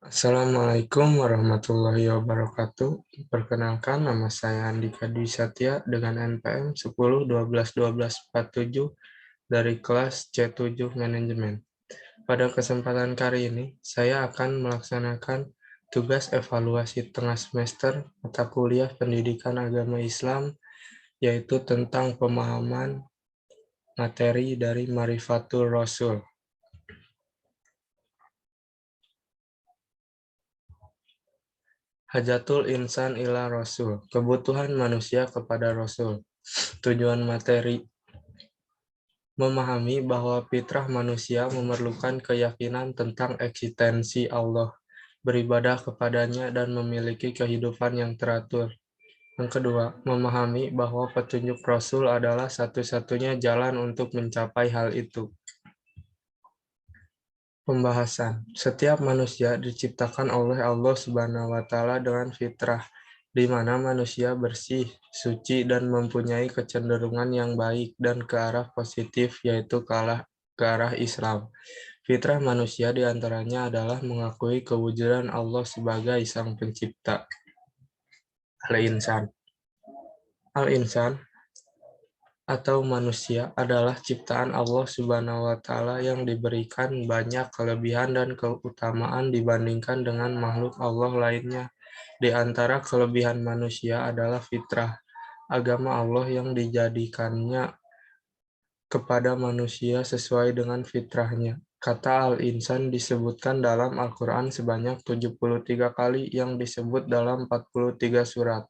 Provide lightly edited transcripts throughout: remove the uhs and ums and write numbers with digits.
Assalamualaikum warahmatullahi wabarakatuh. Perkenalkan, nama saya Andika Dwi Satya dengan NPM 10 12 12 47 dari kelas C7 Manajemen. Pada kesempatan kali ini, saya akan melaksanakan tugas evaluasi tengah semester mata kuliah Pendidikan Agama Islam, yaitu tentang pemahaman materi dari Marifatul Rasul. Hajatul insan ila Rasul, kebutuhan manusia kepada Rasul. Tujuan materi: memahami bahwa fitrah manusia memerlukan keyakinan tentang eksistensi Allah, beribadah kepadanya, dan memiliki kehidupan yang teratur. Yang kedua, memahami bahwa petunjuk Rasul adalah satu-satunya jalan untuk mencapai hal itu. Pembahasan: setiap manusia diciptakan oleh Allah Subhanahu wa Ta'ala dengan fitrah, di mana manusia bersih, suci, dan mempunyai kecenderungan yang baik dan ke arah positif, yaitu ke arah Islam. Fitrah manusia diantaranya adalah mengakui kewujudan Allah sebagai Sang Pencipta. Al-Insan. Al-Insan atau manusia adalah ciptaan Allah Subhanahu wa Ta'ala yang diberikan banyak kelebihan dan keutamaan dibandingkan dengan makhluk Allah lainnya. Di antara kelebihan manusia adalah fitrah, agama Allah yang dijadikannya kepada manusia sesuai dengan fitrahnya. Kata al-insan disebutkan dalam Al-Quran sebanyak 73 kali yang disebut dalam 43 surat.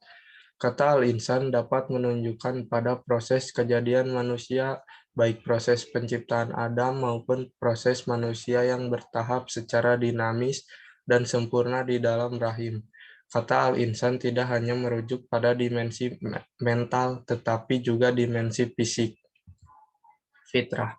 Kata al-insan dapat menunjukkan pada proses kejadian manusia, baik proses penciptaan Adam maupun proses manusia yang bertahap secara dinamis dan sempurna di dalam rahim. Kata al-insan tidak hanya merujuk pada dimensi mental, tetapi juga dimensi fisik. Fitrah.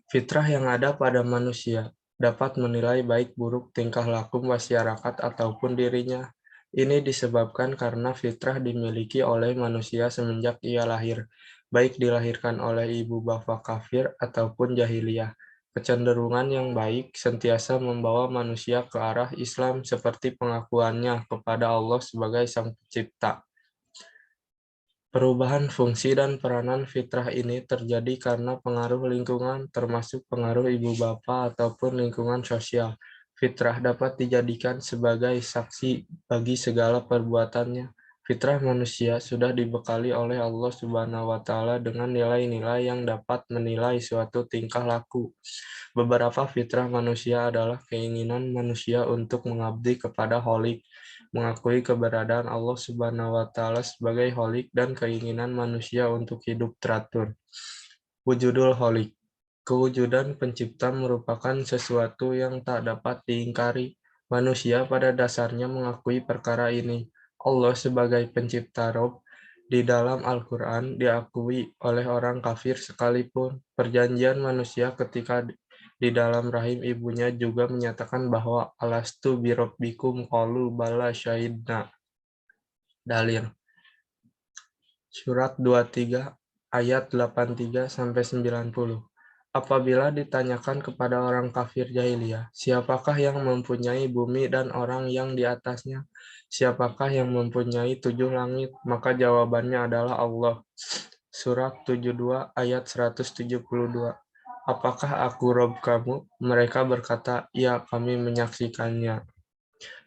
Fitrah yang ada pada manusia dapat menilai baik buruk tingkah laku masyarakat ataupun dirinya. Ini disebabkan karena fitrah dimiliki oleh manusia semenjak ia lahir, baik dilahirkan oleh ibu bapa kafir ataupun jahiliyah. Kecenderungan yang baik sentiasa membawa manusia ke arah Islam seperti pengakuannya kepada Allah sebagai Sang Pencipta. Perubahan fungsi dan peranan fitrah ini terjadi karena pengaruh lingkungan, termasuk pengaruh ibu bapa ataupun lingkungan sosial. Fitrah dapat dijadikan sebagai saksi bagi segala perbuatannya. Fitrah manusia sudah dibekali oleh Allah Subhanahu wa Ta'ala dengan nilai-nilai yang dapat menilai suatu tingkah laku. Beberapa fitrah manusia adalah keinginan manusia untuk mengabdi kepada Kholik, mengakui keberadaan Allah Subhanahu wa Ta'ala sebagai Kholik, dan keinginan manusia untuk hidup teratur. Wujudul Kholik. Kewujudan pencipta merupakan sesuatu yang tak dapat diingkari. Manusia pada dasarnya mengakui perkara ini. Allah sebagai pencipta Rob di dalam Al-Quran diakui oleh orang kafir sekalipun. Perjanjian manusia ketika di dalam rahim ibunya juga menyatakan bahwa alastu birabbikum qalu bala syahidna. Dalil. Surat 23 ayat 83-90. Apabila ditanyakan kepada orang kafir jahiliyah, siapakah yang mempunyai bumi dan orang yang di atasnya? Siapakah yang mempunyai 7 langit? Maka jawabannya adalah Allah. Surat 72 ayat 172. Apakah aku Rob kamu? Mereka berkata, ya, kami menyaksikannya.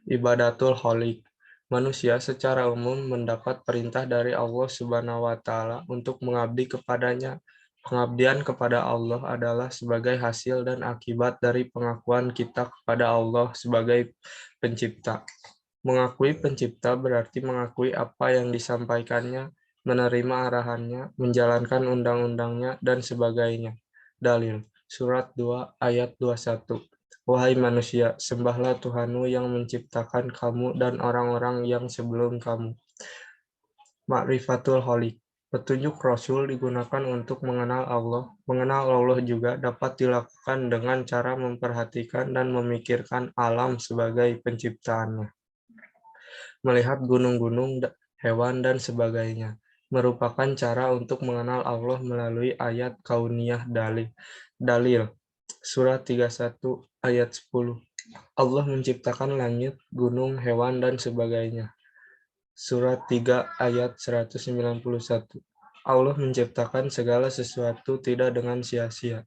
Ibadatul Kholik. Manusia secara umum mendapat perintah dari Allah Subhanahu wa Ta'ala untuk mengabdi kepadanya. Pengabdian kepada Allah adalah sebagai hasil dan akibat dari pengakuan kita kepada Allah sebagai pencipta. Mengakui pencipta berarti mengakui apa yang disampaikannya, menerima arahannya, menjalankan undang-undangnya, dan sebagainya. Dalil. Surat 2 ayat 21. Wahai manusia, sembahlah Tuhanmu yang menciptakan kamu dan orang-orang yang sebelum kamu. Ma'rifatul Kholik. Petunjuk Rasul digunakan untuk mengenal Allah. Mengenal Allah juga dapat dilakukan dengan cara memperhatikan dan memikirkan alam sebagai penciptaannya. Melihat gunung-gunung, hewan, dan sebagainya merupakan cara untuk mengenal Allah melalui ayat kauniyah dalil. Surat 31 ayat 10. Allah menciptakan langit, gunung, hewan, dan sebagainya. Surat 3 ayat 191. Allah menciptakan segala sesuatu tidak dengan sia-sia.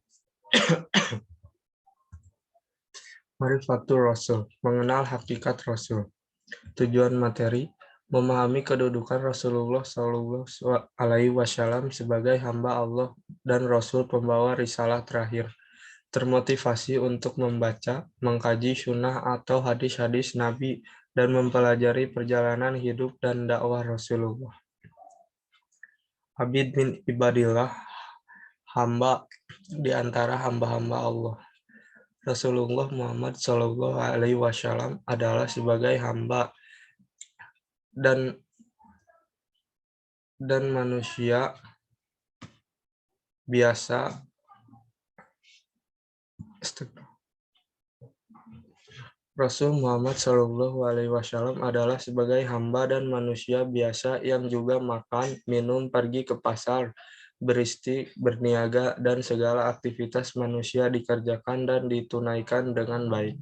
Marifatul Rasul, mengenal hakikat Rasul. Tujuan materi, memahami kedudukan Rasulullah Shallallahu Alaihi Wasallam sebagai hamba Allah dan Rasul pembawa risalah terakhir. Termotivasi untuk membaca, mengkaji sunnah atau hadis-hadis Nabi, dan mempelajari perjalanan hidup dan dakwah Rasulullah. Abid bin ibadillah, hamba di antara hamba-hamba Allah. Rasulullah Muhammad Shallallahu Alaihi Wasallam adalah sebagai hamba dan manusia biasa. Rasul Muhammad Shallallahu Alaihi Wasallam adalah sebagai hamba dan manusia biasa yang juga makan, minum, pergi ke pasar, beristri, berniaga, dan segala aktivitas manusia dikerjakan dan ditunaikan dengan baik.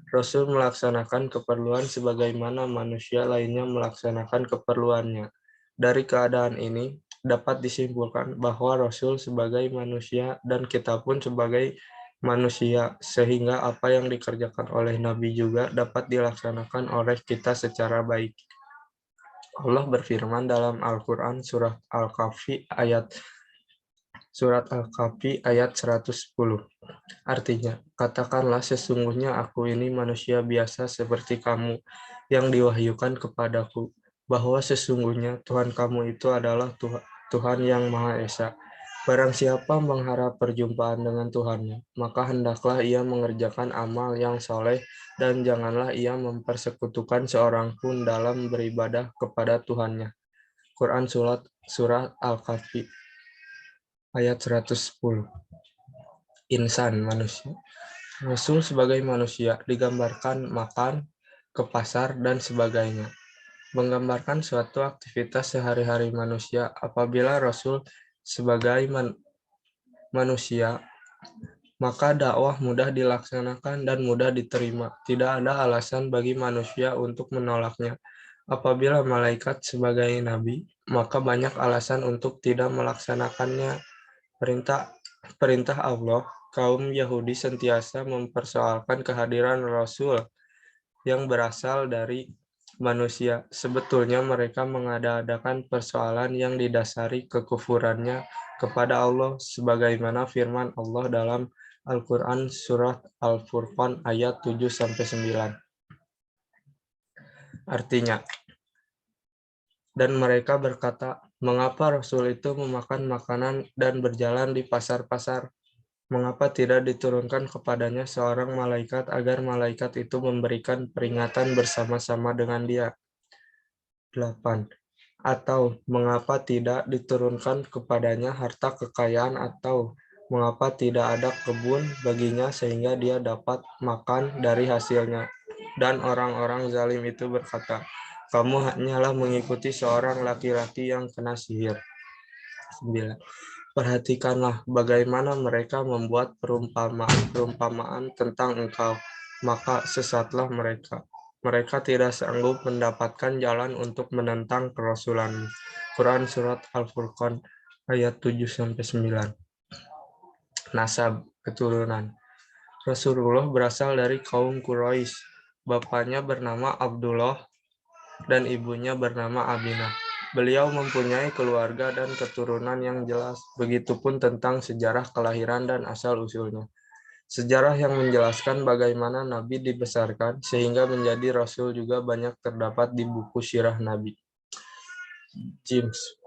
Rasul melaksanakan keperluan sebagaimana manusia lainnya melaksanakan keperluannya. Dari keadaan ini, dapat disimpulkan bahwa Rasul sebagai manusia dan kita pun sebagai manusia, sehingga apa yang dikerjakan oleh Nabi juga dapat dilaksanakan oleh kita secara baik. Allah berfirman dalam Al-Quran Surat Al-Kahfi ayat 110. Artinya, katakanlah sesungguhnya aku ini manusia biasa seperti kamu yang diwahyukan kepadaku, bahwa sesungguhnya Tuhan kamu itu adalah Tuhan yang Maha Esa. Barang siapa mengharap perjumpaan dengan Tuhannya, maka hendaklah ia mengerjakan amal yang soleh dan janganlah ia mempersekutukan seorang pun dalam beribadah kepada Tuhannya. Quran Surat Al-Kahfi ayat 110. Insan, manusia. Rasul sebagai manusia digambarkan makan, ke pasar, dan sebagainya. Menggambarkan suatu aktivitas sehari-hari manusia. Apabila Rasul sebagai manusia, maka dakwah mudah dilaksanakan dan mudah diterima. Tidak ada alasan bagi manusia untuk menolaknya. Apabila malaikat sebagai nabi, maka banyak alasan untuk tidak melaksanakannya. Perintah Allah, kaum Yahudi sentiasa mempersoalkan kehadiran Rasul yang berasal dari manusia. Sebetulnya mereka mengada-adakan persoalan yang didasari kekufurannya kepada Allah, sebagaimana firman Allah dalam Al-Quran Surat Al-Furqan ayat 7-9. Artinya, dan mereka berkata, mengapa Rasul itu memakan makanan dan berjalan di pasar-pasar? Mengapa tidak diturunkan kepadanya seorang malaikat agar malaikat itu memberikan peringatan bersama-sama dengan dia? 8. Atau mengapa tidak diturunkan kepadanya harta kekayaan, atau mengapa tidak ada kebun baginya sehingga dia dapat makan dari hasilnya? Dan orang-orang zalim itu berkata, kamu hanyalah mengikuti seorang laki-laki yang kena sihir. 9. Perhatikanlah bagaimana mereka membuat perumpamaan tentang engkau, maka sesatlah mereka. Mereka tidak sanggup mendapatkan jalan untuk menentang kerasulanmu. Quran Surat Al-Furqan ayat 7-9. Nasab, keturunan. Rasulullah berasal dari kaum Quraisy. Bapaknya bernama Abdullah dan ibunya bernama Aminah. Beliau mempunyai keluarga dan keturunan yang jelas, begitupun tentang sejarah kelahiran dan asal-usulnya. Sejarah yang menjelaskan bagaimana Nabi dibesarkan sehingga menjadi Rasul juga banyak terdapat di buku sirah Nabi. James,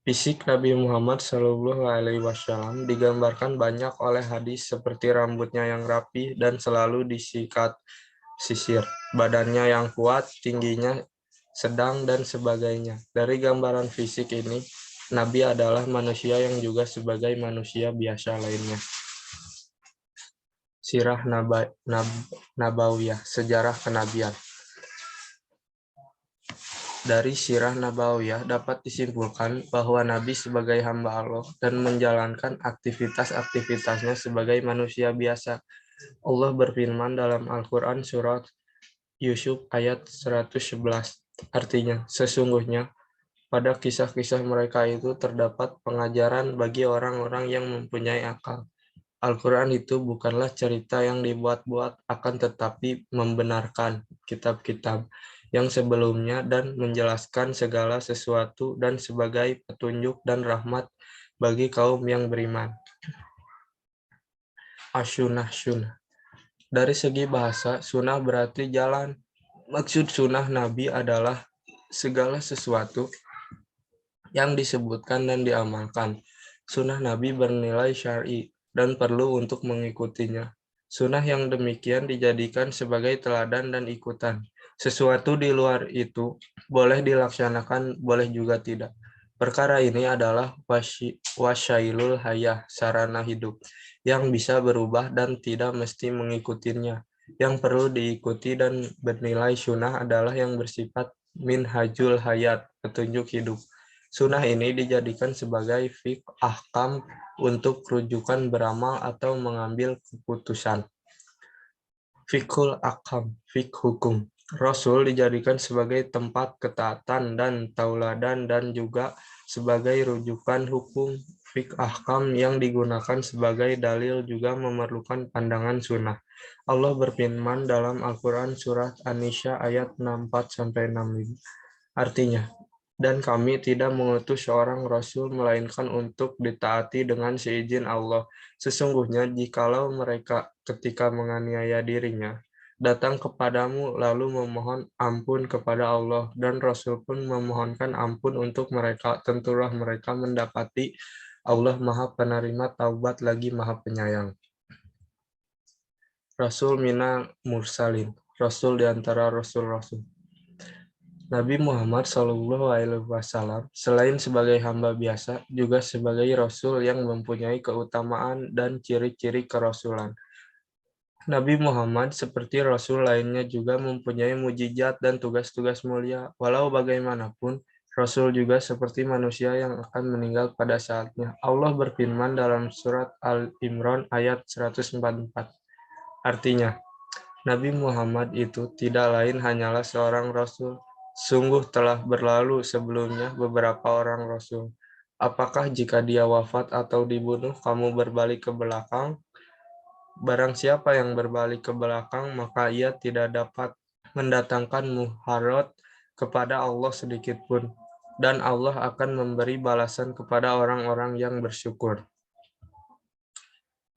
Fisik Nabi Muhammad Shallallahu Alaihi Wasallam digambarkan banyak oleh hadis seperti rambutnya yang rapi dan selalu disikat sisir, badannya yang kuat, tingginya sedang, dan sebagainya. Dari gambaran fisik ini, Nabi adalah manusia yang juga sebagai manusia biasa lainnya. Sirah Nabawiyah, sejarah kenabian. Dari Sirah Nabawiyah dapat disimpulkan bahwa Nabi sebagai hamba Allah dan menjalankan aktivitas-aktivitasnya sebagai manusia biasa. Allah berfirman dalam Al-Quran surat Yusuf ayat 111. Artinya, sesungguhnya pada kisah-kisah mereka itu terdapat pengajaran bagi orang-orang yang mempunyai akal. Al-Quran itu bukanlah cerita yang dibuat-buat, akan tetapi membenarkan kitab-kitab yang sebelumnya dan menjelaskan segala sesuatu dan sebagai petunjuk dan rahmat bagi kaum yang beriman. Asyunah sunnah. Dari segi bahasa, sunnah berarti jalan. Maksud sunnah Nabi adalah segala sesuatu yang disebutkan dan diamalkan. Sunnah Nabi bernilai syar'i dan perlu untuk mengikutinya. Sunnah yang demikian dijadikan sebagai teladan dan ikutan. Sesuatu di luar itu boleh dilaksanakan, boleh juga tidak. Perkara ini adalah wasyailul hayah, sarana hidup, yang bisa berubah dan tidak mesti mengikutinya. Yang perlu diikuti dan bernilai sunnah adalah yang bersifat minhajul hayat, petunjuk hidup. Sunnah ini dijadikan sebagai fiqh ahkam untuk rujukan beramal atau mengambil keputusan. Fiqhul ahkam, fiqh hukum. Rasul dijadikan sebagai tempat ketaatan dan tauladan dan juga sebagai rujukan hukum. Fiqh ahkam yang digunakan sebagai dalil juga memerlukan pandangan sunnah. Allah berfirman dalam Al-Quran surat An-Nisa ayat 64-65. Artinya, dan kami tidak mengutus seorang rasul melainkan untuk ditaati dengan seizin Allah. Sesungguhnya jikalau mereka ketika menganiaya dirinya datang kepadamu lalu memohon ampun kepada Allah dan Rasul pun memohonkan ampun untuk mereka, tentulah mereka mendapati Allah Maha Penerima Taubat lagi Maha Penyayang. Rasul mina mursalin, Rasul di antara Rasul-Rasul. Nabi Muhammad SAW selain sebagai hamba biasa, juga sebagai Rasul yang mempunyai keutamaan dan ciri-ciri kerasulan. Nabi Muhammad seperti Rasul lainnya juga mempunyai mujizat dan tugas-tugas mulia. Walau bagaimanapun, Rasul juga seperti manusia yang akan meninggal pada saatnya. Allah berfirman dalam surat Al-Imran ayat 144. Artinya, Nabi Muhammad itu tidak lain hanyalah seorang Rasul. Sungguh telah berlalu sebelumnya beberapa orang Rasul. Apakah jika dia wafat atau dibunuh, kamu berbalik ke belakang? Barang siapa yang berbalik ke belakang, maka ia tidak dapat mendatangkan mudarat kepada Allah sedikit pun. Dan Allah akan memberi balasan kepada orang-orang yang bersyukur.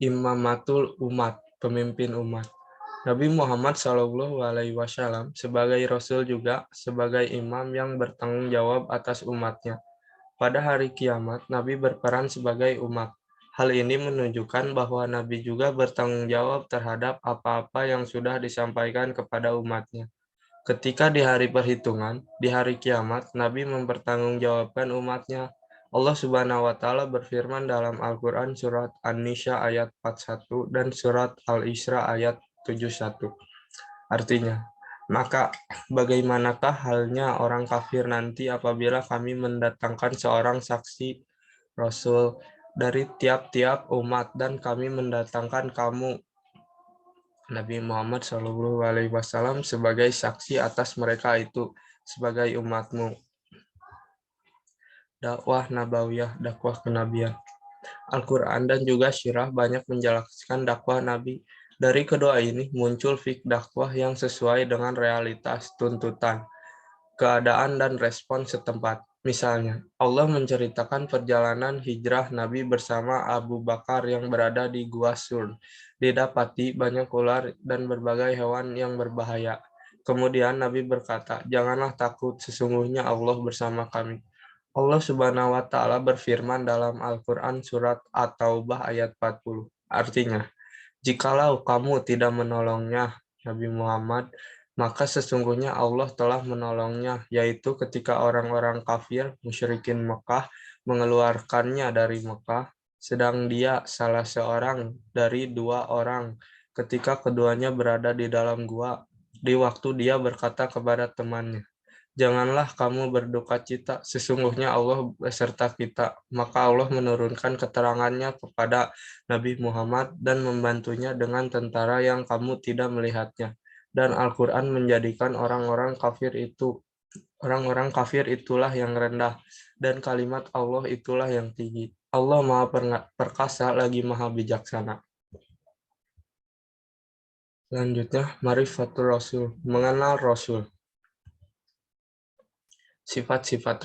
Imamatul umat, pemimpin umat. Nabi Muhammad SAW sebagai Rasul juga sebagai imam yang bertanggung jawab atas umatnya. Pada hari kiamat, Nabi berperan sebagai umat. Hal ini menunjukkan bahwa Nabi juga bertanggung jawab terhadap apa-apa yang sudah disampaikan kepada umatnya. Ketika di hari perhitungan, di hari kiamat, Nabi mempertanggungjawabkan umatnya. Allah Subhanahu wa taala berfirman dalam Al-Qur'an surat An-Nisa ayat 41 dan surat Al-Isra ayat 71. Artinya, maka bagaimanakah halnya orang kafir nanti apabila kami mendatangkan seorang saksi Rasul dari tiap-tiap umat dan kami mendatangkan kamu Nabi Muhammad SAW sebagai saksi atas mereka itu sebagai umatmu. Dakwah Nabawiyah, dakwah kenabian. Al-Quran dan juga syirah banyak menjelaskan dakwah Nabi. Dari kedua ini muncul fik dakwah yang sesuai dengan realitas, tuntutan, keadaan dan respon setempat. Misalnya, Allah menceritakan perjalanan hijrah Nabi bersama Abu Bakar yang berada di Gua Sur. Didapati banyak ular dan berbagai hewan yang berbahaya. Kemudian Nabi berkata, janganlah takut, sesungguhnya Allah bersama kami. Allah Subhanahu wa taala berfirman dalam Al-Qur'an surat At-Taubah ayat 40. Artinya, jikalau kamu tidak menolongnya, Nabi Muhammad, maka sesungguhnya Allah telah menolongnya, yaitu ketika orang-orang kafir, musyrikin Mekah, mengeluarkannya dari Mekah, sedang dia salah seorang dari dua orang, ketika keduanya berada di dalam gua, di waktu dia berkata kepada temannya, Janganlah kamu berduka cita, sesungguhnya Allah beserta kita. Maka Allah menurunkan keterangannya kepada Nabi Muhammad dan membantunya dengan tentara yang kamu tidak melihatnya. Dan Al-Quran menjadikan orang-orang kafir itulah yang rendah, dan kalimat Allah itulah yang tinggi. Allah Maha Perkasa lagi Maha Bijaksana. Selanjutnya, Marifatul Rasul, mengenal Rasul. Sifat-sifat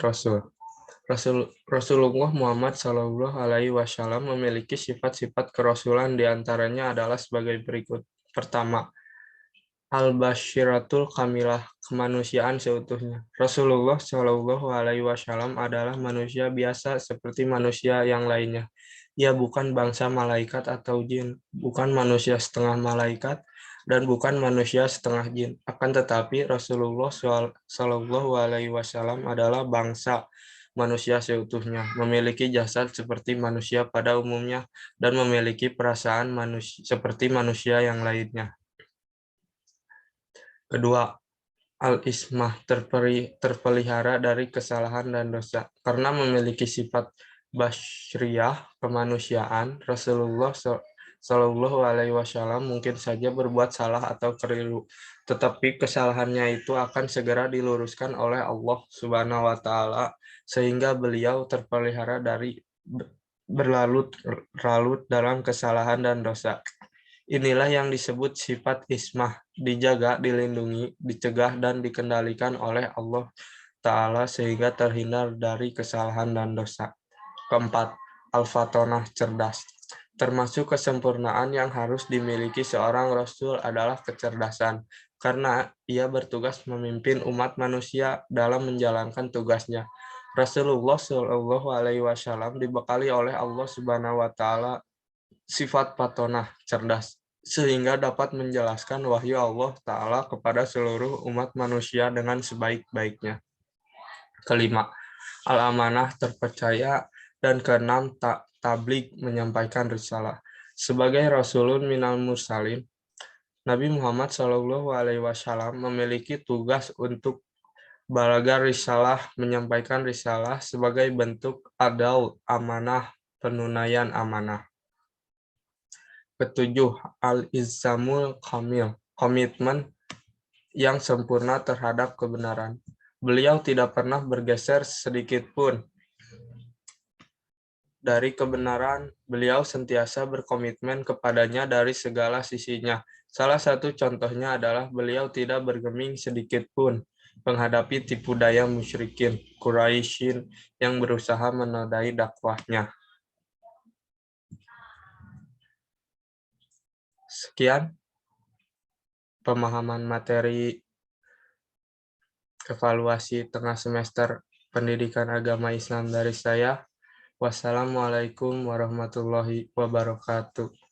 Rasulullah Muhammad Shallallahu Alaihi Wasallam memiliki sifat-sifat kerasulan, diantaranya adalah sebagai berikut. Pertama, Al-Bashiratul Kamilah, kemanusiaan seutuhnya. Rasulullah Shallallahu Alaihi Wasallam adalah manusia biasa seperti manusia yang lainnya. Ia bukan bangsa malaikat atau jin, bukan manusia setengah malaikat, dan bukan manusia setengah jin. Akan tetapi Rasulullah Shallallahu Alaihi Wasallam adalah bangsa manusia seutuhnya, memiliki jasad seperti manusia pada umumnya, dan memiliki perasaan seperti manusia yang lainnya. Kedua, al-ismah, terpelihara dari kesalahan dan dosa. Karena memiliki sifat basyriyah, kemanusiaan, Rasulullah Shallallahu Alaihi Wasallam mungkin saja berbuat salah atau keliru, tetapi kesalahannya itu akan segera diluruskan oleh Allah Subhanahu Wa Taala, sehingga beliau terpelihara dari berlarut-larut dalam kesalahan dan dosa. Inilah yang disebut sifat ismah, dijaga, dilindungi, dicegah, dan dikendalikan oleh Allah Ta'ala sehingga terhindar dari kesalahan dan dosa. Keempat, al-fatonah, cerdas. Termasuk kesempurnaan yang harus dimiliki seorang Rasul adalah kecerdasan, karena ia bertugas memimpin umat manusia dalam menjalankan tugasnya. Rasulullah Shallallahu Alaihi Wasallam dibekali oleh Allah Subhanahu Wa Ta'ala sifat patonah, cerdas, sehingga dapat menjelaskan wahyu Allah Ta'ala kepada seluruh umat manusia dengan sebaik-baiknya. Kelima, al-amanah, terpercaya, dan keenam, tabligh, menyampaikan risalah. Sebagai Rasulun minal mursalin, Nabi Muhammad SAW memiliki tugas untuk balagar risalah, menyampaikan risalah sebagai bentuk adal, amanah, penunaian amanah. Ketujuh, al-izzamul kamil, komitmen yang sempurna terhadap kebenaran. Beliau tidak pernah bergeser sedikit pun dari kebenaran. Beliau sentiasa berkomitmen kepadanya dari segala sisinya. Salah satu contohnya adalah beliau tidak bergeming sedikit pun menghadapi tipu daya musyrikin Quraisyin yang berusaha menodai dakwahnya. Sekian pemahaman materi evaluasi tengah semester Pendidikan Agama Islam dari saya. Wassalamualaikum warahmatullahi wabarakatuh.